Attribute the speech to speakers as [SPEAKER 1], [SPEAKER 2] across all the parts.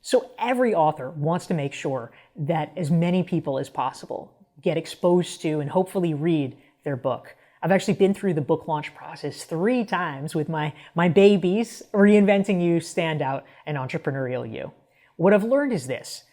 [SPEAKER 1] So every author wants to make sure that as many people as possible get exposed to and hopefully read their book. I've actually been through the book launch process 3 times with my babies, Reinventing You, Standout, and Entrepreneurial You. What I've learned is this.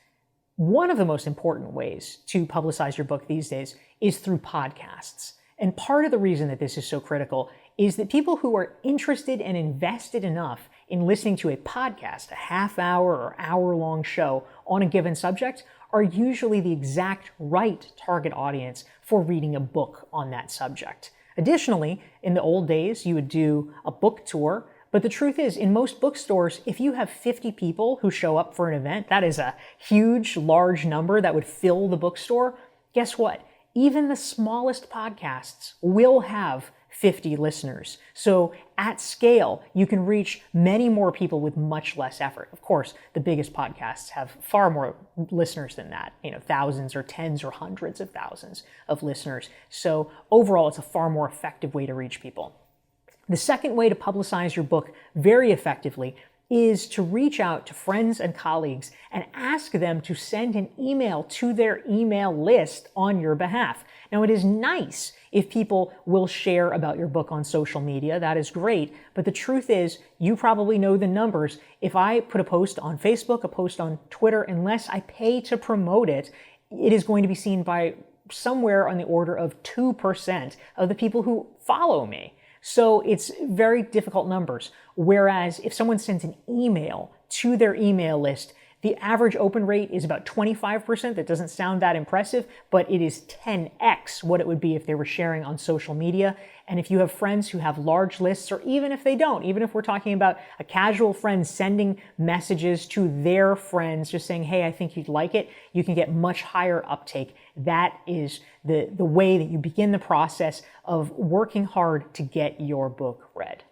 [SPEAKER 1] One of the most important ways to publicize your book these days is through podcasts. And part of the reason that this is so critical is that people who are interested and invested enough in listening to a podcast, a half-hour or hour-long show on a given subject, are usually the exact right target audience for reading a book on that subject. Additionally, in the old days, you would do a book tour, but the truth is, in most bookstores, if you have 50 people who show up for an event, that is a huge, large number that would fill the bookstore. Guess what? Even the smallest podcasts will have 50 listeners. So at scale, you can reach many more people with much less effort. Of course, the biggest podcasts have far more listeners than that, thousands or tens or hundreds of thousands of listeners. So overall, it's a far more effective way to reach people. The second way to publicize your book very effectively is to reach out to friends and colleagues and ask them to send an email to their email list on your behalf. Now, it is nice if people will share about your book on social media. That is great. But the truth is, you probably know the numbers. If I put a post on Facebook, a post on Twitter, unless I pay to promote it, it is going to be seen by somewhere on the order of 2% of the people who follow me. So it's very difficult numbers. Whereas if someone sends an email to their email list, the average open rate is about 25%. That doesn't sound that impressive, but it is 10x what it would be if they were sharing on social media. And if you have friends who have large lists, or even if they don't, even if we're talking about a casual friend sending messages to their friends, just saying, hey, I think you'd like it, you can get much higher uptake. That is the way that you begin the process of working hard to get your book read.